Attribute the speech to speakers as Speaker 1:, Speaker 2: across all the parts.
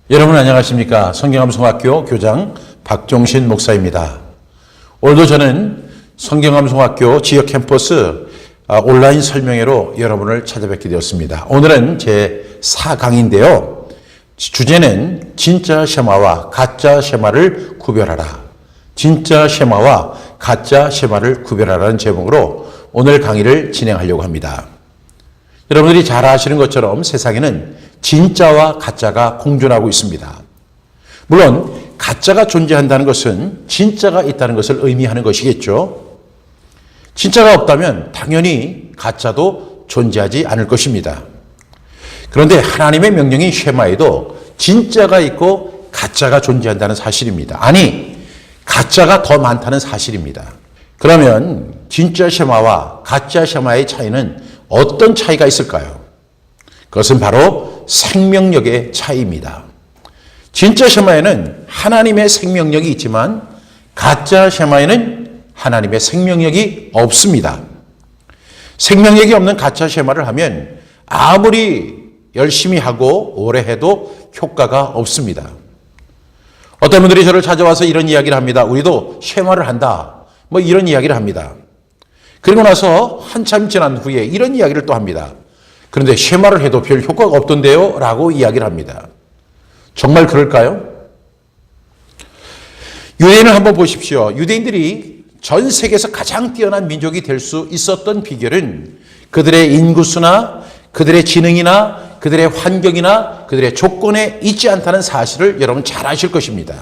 Speaker 1: 여러분 안녕하십니까? 성경암송학교 교장 박종신 목사입니다. 오늘도 저는 성경암송학교 지역 캠퍼스 온라인 설명회로 여러분을 찾아뵙게 되었습니다. 오늘은 제 4강인데요. 주제는 진짜 쉐마와 가짜 쉐마를 구별하라. 진짜 쉐마와 가짜 쉐마를 구별하라는 제목으로 오늘 강의를 진행하려고 합니다. 여러분들이 잘 아시는 것처럼 세상에는 진짜와 가짜가 공존하고 있습니다. 물론 가짜가 존재한다는 것은 진짜가 있다는 것을 의미하는 것이겠죠. 진짜가 없다면 당연히 가짜도 존재하지 않을 것입니다. 그런데 하나님의 명령인 쉐마에도 진짜가 있고 가짜가 존재한다는 사실입니다. 아니, 가짜가 더 많다는 사실입니다. 그러면 진짜 쉐마와 가짜 쉐마의 차이는 어떤 차이가 있을까요? 그것은 바로 생명력의 차이입니다. 진짜 쉐마에는 하나님의 생명력이 있지만 가짜 쉐마에는 하나님의 생명력이 없습니다. 생명력이 없는 가짜 쉐마를 하면 아무리 열심히 하고 오래 해도 효과가 없습니다. 어떤 분들이 저를 찾아와서 이런 이야기를 합니다. 우리도 쉐마를 한다. 이런 이야기를 합니다. 그리고 나서 한참 지난 후에 이런 이야기를 또 합니다. 그런데 쉐마를 해도 별 효과가 없던데요? 라고 이야기를 합니다. 정말 그럴까요? 유대인을 한번 보십시오. 유대인들이 전 세계에서 가장 뛰어난 민족이 될 수 있었던 비결은 그들의 인구수나 그들의 지능이나 그들의 환경이나 그들의 조건에 있지 않다는 사실을 여러분 잘 아실 것입니다.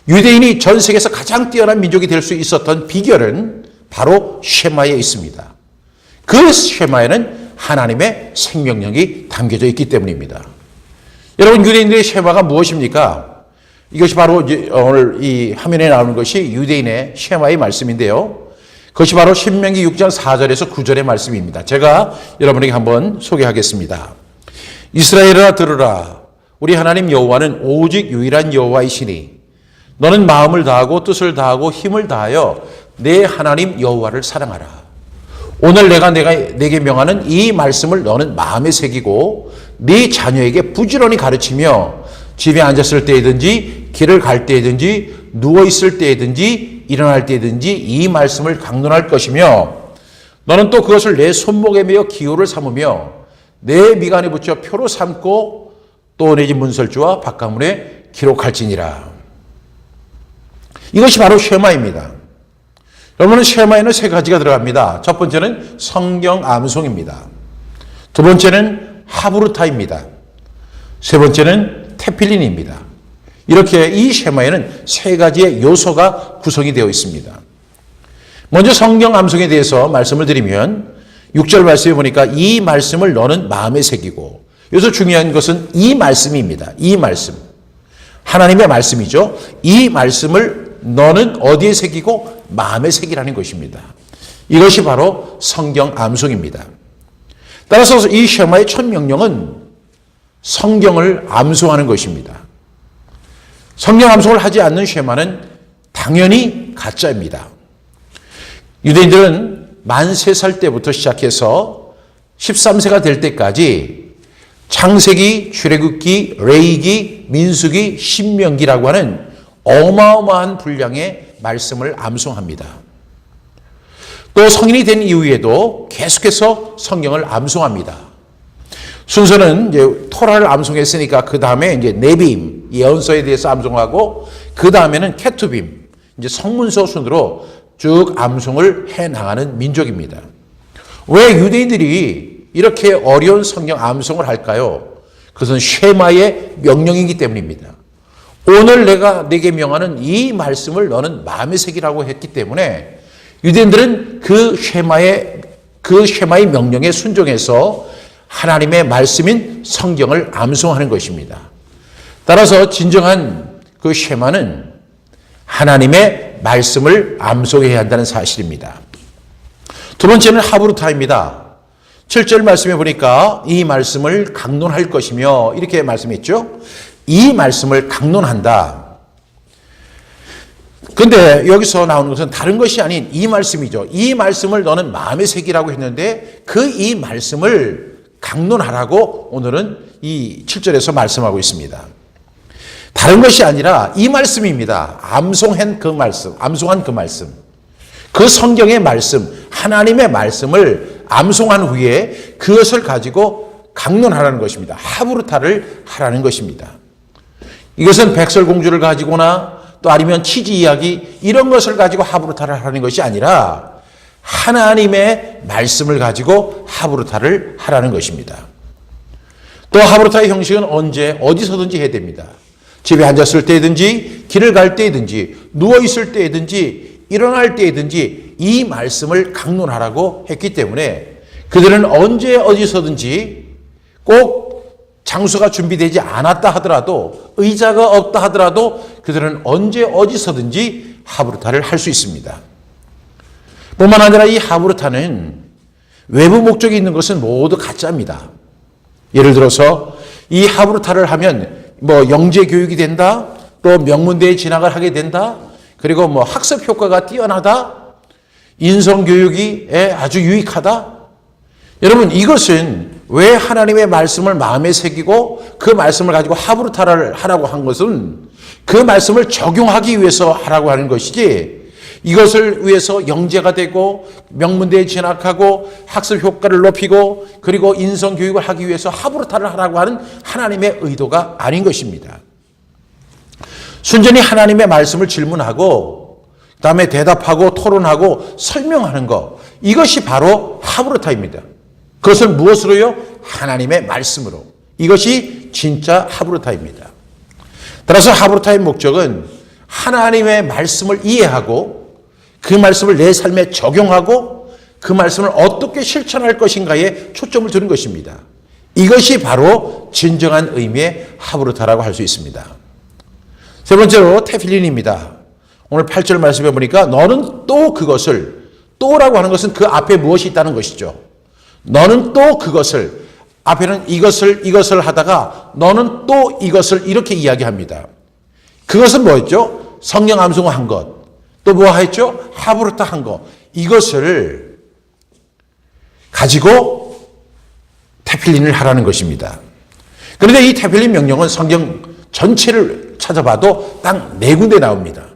Speaker 1: 유대인이 전 세계에서 가장 뛰어난 민족이 될 수 있었던 비결은 바로 쉐마에 있습니다. 그 쉐마에는 하나님의 생명력이 담겨져 있기 때문입니다. 여러분, 유대인들의 쉐마가 무엇입니까? 이것이 바로 오늘 이 화면에 나오는 것이 유대인의 쉐마의 말씀인데요. 그것이 바로 신명기 6장 4절에서 9절의 말씀입니다. 제가 여러분에게 한번 소개하겠습니다. 이스라엘아 들으라. 우리 하나님 여호와는 오직 유일한 여호와이시니 너는 마음을 다하고 뜻을 다하고 힘을 다하여 내 하나님 여호와를 사랑하라. 오늘 내가 내게 명하는 이 말씀을 너는 마음에 새기고 네 자녀에게 부지런히 가르치며 집에 앉았을 때이든지 길을 갈 때이든지 누워있을 때이든지 일어날 때이든지 이 말씀을 강론할 것이며 너는 또 그것을 내 손목에 매어 기호를 삼으며 내 미간에 붙여 표로 삼고 또 내 집 문설주와 바깥문에 기록할지니라. 이것이 바로 쉐마입니다. 여러분은 쉐마에는 세 가지가 들어갑니다. 첫 번째는 성경 암송입니다. 두 번째는 하브루타입니다. 세 번째는 테필린입니다. 이렇게 이 쉐마에는 세 가지의 요소가 구성이 되어 있습니다. 먼저 성경 암송에 대해서 말씀을 드리면 6절 말씀에 보니까 이 말씀을 너는 마음에 새기고, 여기서 중요한 것은 이 말씀입니다. 이 말씀. 하나님의 말씀이죠. 이 말씀을 너는 어디에 새기고 마음에 새기라는 것입니다. 이것이 바로 성경 암송입니다. 따라서 이 쉐마의 첫 명령은 성경을 암송하는 것입니다. 성경 암송을 하지 않는 쉐마는 당연히 가짜입니다. 유대인들은 만 3살 때부터 시작해서 13세가 될 때까지 창세기, 출애굽기, 레위기, 민수기, 신명기라고 하는 어마어마한 분량의 말씀을 암송합니다. 또 성인이 된 이후에도 계속해서 성경을 암송합니다. 순서는 이제 토라를 암송했으니까 그 다음에 이제 네빔, 예언서에 대해서 암송하고 그 다음에는 케투빔, 이제 성문서 순으로 쭉 암송을 해 나가는 민족입니다. 왜 유대인들이 이렇게 어려운 성경 암송을 할까요? 그것은 쉐마의 명령이기 때문입니다. 오늘 내가 내게 명하는 이 말씀을 너는 마음에 새기라고 했기 때문에 유대인들은 그 쉐마의 명령에 순종해서 하나님의 말씀인 성경을 암송하는 것입니다. 따라서 진정한 그 쉐마는 하나님의 말씀을 암송해야 한다는 사실입니다. 두 번째는 하브루타입니다. 7절 말씀에 보니까 이 말씀을 강론할 것이며 이렇게 말씀했죠. 이 말씀을 강론한다. 그런데 여기서 나오는 것은 다른 것이 아닌 이 말씀이죠. 이 말씀을 너는 마음에 새기라고 했는데 그 이 말씀을 강론하라고 오늘은 이 7절에서 말씀하고 있습니다. 다른 것이 아니라 이 말씀입니다. 암송한 그 말씀. 그 성경의 말씀, 하나님의 말씀을 암송한 후에 그것을 가지고 강론하라는 것입니다. 하브르타를 하라는 것입니다. 이것은 백설공주를 가지고나 또 아니면 치즈 이야기 이런 것을 가지고 하브르타를 하라는 것이 아니라 하나님의 말씀을 가지고 하브르타를 하라는 것입니다. 또 하브르타의 형식은 언제 어디서든지 해야 됩니다. 집에 앉았을 때든지 길을 갈 때든지 누워있을 때든지 일어날 때든지 이 말씀을 강론하라고 했기 때문에 그들은 언제 어디서든지 꼭 장소가 준비되지 않았다 하더라도 의자가 없다 하더라도 그들은 언제 어디서든지 하브르타를 할 수 있습니다. 뿐만 아니라 이 하브르타는 외부 목적이 있는 것은 모두 가짜입니다. 예를 들어서 이 하브르타를 하면 영재 교육이 된다, 또 명문대에 진학을 하게 된다, 그리고 학습 효과가 뛰어나다, 인성 교육이 아주 유익하다. 여러분, 이것은 왜 하나님의 말씀을 마음에 새기고 그 말씀을 가지고 하브르타를 하라고 한 것은 그 말씀을 적용하기 위해서 하라고 하는 것이지, 이것을 위해서 영재가 되고 명문대에 진학하고 학습 효과를 높이고 그리고 인성 교육을 하기 위해서 하브르타를 하라고 하는 하나님의 의도가 아닌 것입니다. 순전히 하나님의 말씀을 질문하고 그다음에 대답하고 토론하고 설명하는 것, 이것이 바로 하브르타입니다. 그것을 무엇으로요? 하나님의 말씀으로. 이것이 진짜 하브르타입니다. 따라서 하브르타의 목적은 하나님의 말씀을 이해하고 그 말씀을 내 삶에 적용하고 그 말씀을 어떻게 실천할 것인가에 초점을 두는 것입니다. 이것이 바로 진정한 의미의 하브르타라고 할 수 있습니다. 세 번째로 테필린입니다. 오늘 8절 말씀해 보니까 너는 또 그것을, 또라고 하는 것은 그 앞에 무엇이 있다는 것이죠. 너는 또 그것을, 앞에는 이것을 하다가 너는 또 이것을 이렇게 이야기합니다. 그것은 뭐였죠? 성경 암송한 것. 또 뭐 했죠? 하브르타 한 것. 이것을 가지고 테필린을 하라는 것입니다. 그런데 이 테필린 명령은 성경 전체를 찾아봐도 딱 4군데 나옵니다.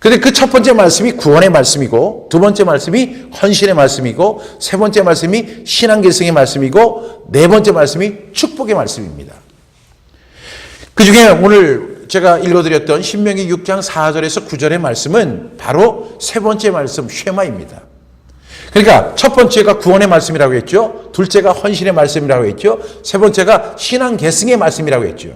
Speaker 1: 그런데 그 첫 번째 말씀이 구원의 말씀이고, 두 번째 말씀이 헌신의 말씀이고, 세 번째 말씀이 신앙계승의 말씀이고, 네 번째 말씀이 축복의 말씀입니다. 그 중에 오늘 제가 읽어드렸던 신명기 6장 4절에서 9절의 말씀은 바로 세 번째 말씀 쉐마입니다. 그러니까 첫 번째가 구원의 말씀이라고 했죠. 둘째가 헌신의 말씀이라고 했죠. 세 번째가 신앙 계승의 말씀이라고 했죠.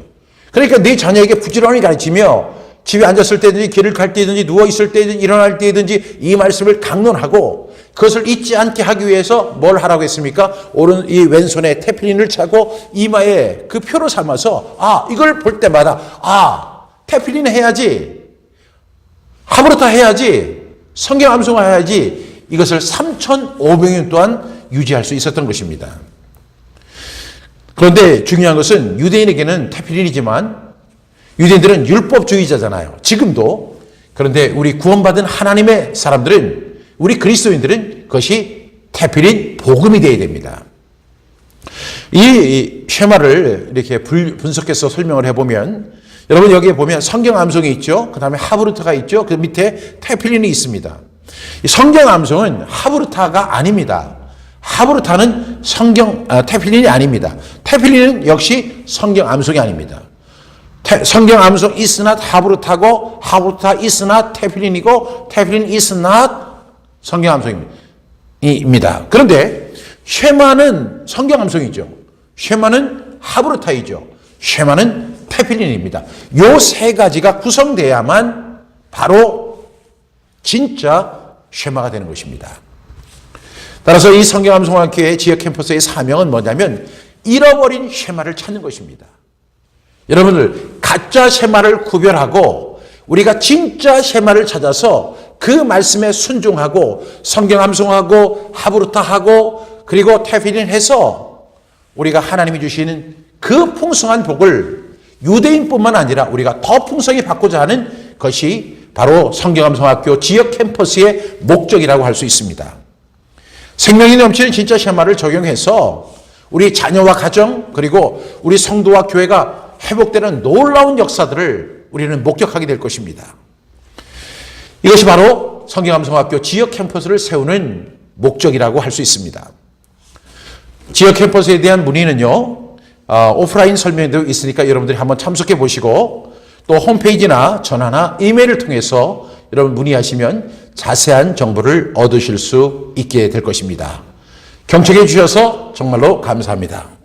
Speaker 1: 그러니까 네 자녀에게 부지런히 가르치며 집에 앉았을 때든지 길을 갈 때든지 누워있을 때든지 일어날 때든지 이 말씀을 강론하고 그것을 잊지 않게 하기 위해서 뭘 하라고 했습니까? 이 왼손에 테필린을 차고 이마에 그 표를 삼아서 이걸 볼 때마다 테필린 해야지, 하브르타 해야지, 성경 암송해야지, 이것을 3,500년 동안 유지할 수 있었던 것입니다. 그런데 중요한 것은 유대인에게는 테필린이지만 유대인들은 율법주의자잖아요. 지금도. 그런데 우리 구원받은 하나님의 사람들은, 우리 그리스도인들은 그것이 테필린 복음이 되어야 됩니다. 이 쉐마를 이렇게 분석해서 설명을 해보면, 여러분 여기에 보면 성경 암송이 있죠. 그 다음에 하브르타가 있죠. 그 밑에 테필린이 있습니다. 이 성경 암송은 하브르타가 아닙니다. 하브르타는 테필린이 아닙니다. 테필린은 역시 성경 암송이 아닙니다. 성경 암송 is not 하브르타고, 하브르타 is not 테필린이고, 테필린 is not 성경 암송입니다. 그런데 쉐마는 성경 암송이죠. 쉐마는 하브르타이죠. 쉐마는 테필린입니다. 요 세 가지가 구성돼야만 바로 진짜 쉐마가 되는 것입니다. 따라서 이 성경 암송학교의 지역 캠퍼스의 사명은 뭐냐면 잃어버린 쉐마를 찾는 것입니다. 여러분들, 가짜 쉐마를 구별하고 우리가 진짜 쉐마를 찾아서 그 말씀에 순종하고 성경 암송하고 하브르타하고 그리고 테필린 해서 우리가 하나님이 주시는 그 풍성한 복을 유대인뿐만 아니라 우리가 더 풍성히 받고자 하는 것이 바로 성경암송학교 지역 캠퍼스의 목적이라고 할 수 있습니다. 생명이 넘치는 진짜 쉐마를 적용해서 우리 자녀와 가정 그리고 우리 성도와 교회가 회복되는 놀라운 역사들을 우리는 목격하게 될 것입니다. 이것이 바로 성경암성학교 지역 캠퍼스를 세우는 목적이라고 할 수 있습니다. 지역 캠퍼스에 대한 문의는요, 오프라인 설명도 있으니까 여러분들이 한번 참석해 보시고 또 홈페이지나 전화나 이메일을 통해서 여러분 문의하시면 자세한 정보를 얻으실 수 있게 될 것입니다. 경청해 주셔서 정말로 감사합니다.